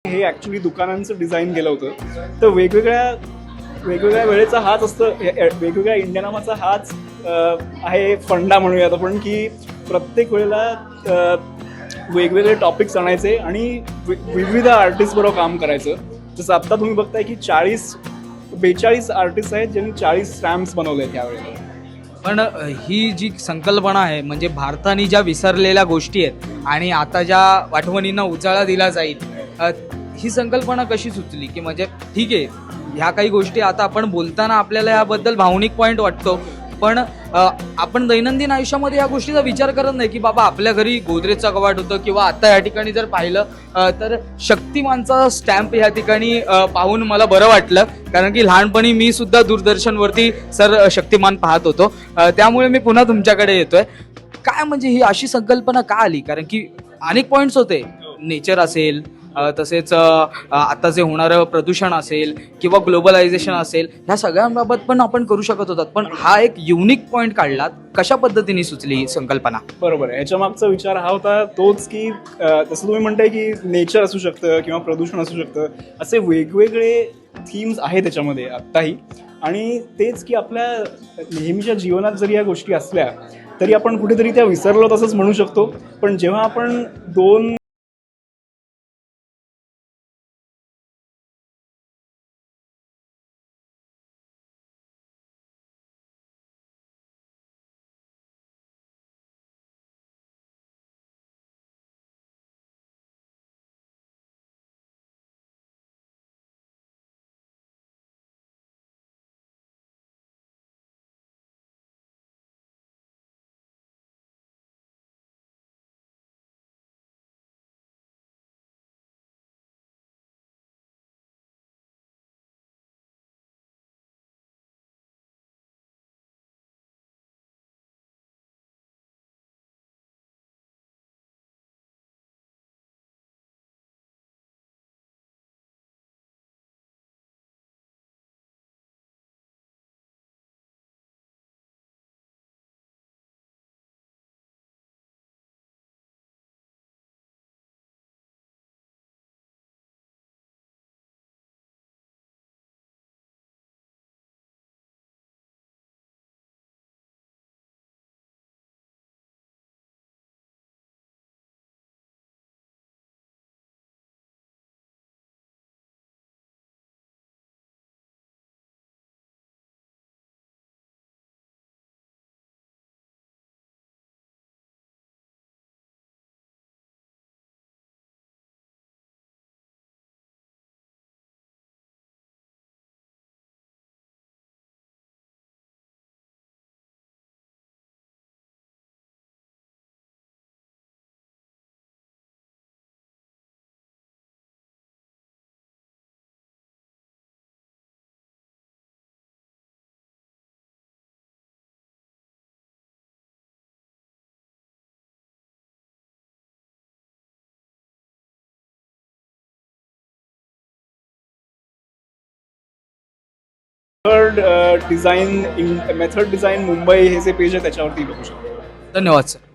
हे actually दुकानांचं design केलं होतं. तर वेगवेगळ्या वेळेचा हाच असतं, वेगवेगळ्या इंडिया नामाचा हाच आहे फंडा म्हणूयात आपण, की प्रत्येक वेळेला वेगवेगळे टॉपिक्स आणायचे आणि विविध आर्टिस्टबरोबर काम करायचं. जसं आत्ता तुम्ही बघताय की 42 आर्टिस्ट आहेत ज्यांनी 40 स्टॅम्प्स बनवले आहेत यावेळेला. पण ही जी संकल्पना आहे म्हणजे भारताने ज्या विसरलेल्या गोष्टी आहेत आणि आता ज्या आठवणींना उजाळा दिला जाईल, ही संकल्पना कशी सुचली? की म्हणजे ठीक आहे, ह्या काही गोष्टी आता आपण बोलताना आपल्याला याबद्दल भावनिक पॉईंट वाटतो, पण आपण दैनंदिन आयुष्यामध्ये या गोष्टीचा विचार करत नाही की बाबा आपल्या घरी गोदरेजचा कपाट होतं, किंवा आता या ठिकाणी जर पाहिलं तर शक्तिमानचा स्टॅम्प या ठिकाणी पाहून मला बरं वाटलं, कारण की लहानपणी मी सुद्धा दूरदर्शनवरती शक्तिमान पाहत होतो. त्यामुळे मी पुन्हा तुमच्याकडे येतोय. काय म्हणजे ही अशी संकल्पना का आली? कारण की अनेक पॉईंट्स होते, नेचर असेल, तसेच आता जे होणारं प्रदूषण असेल किंवा ग्लोबलायझेशन असेल, ह्या सगळ्यांबाबत पण आपण करू शकत होतात, पण हा एक युनिक पॉईंट काढलात. कशा पद्धतीने सुचली ही संकल्पना? बरोबर आहे. ह्याच्या मागचा विचार हा होता तोच की जसं तुम्ही म्हणताय की नेचर असू शकतं किंवा प्रदूषण असू शकतं, असे वेगवेगळे थीम्स आहेत त्याच्यामध्ये आत्ताही. आणि तेच की आपल्या नेहमीच्या जीवनात जरी या गोष्टी असल्या तरी आपण कुठेतरी त्या विसरलो तसंच म्हणू शकतो. पण जेव्हा आपण दोन मेथड डिझाईन मुंबई हे जे पेज आहे त्याच्यावरती बघू शकतो. धन्यवाद सर.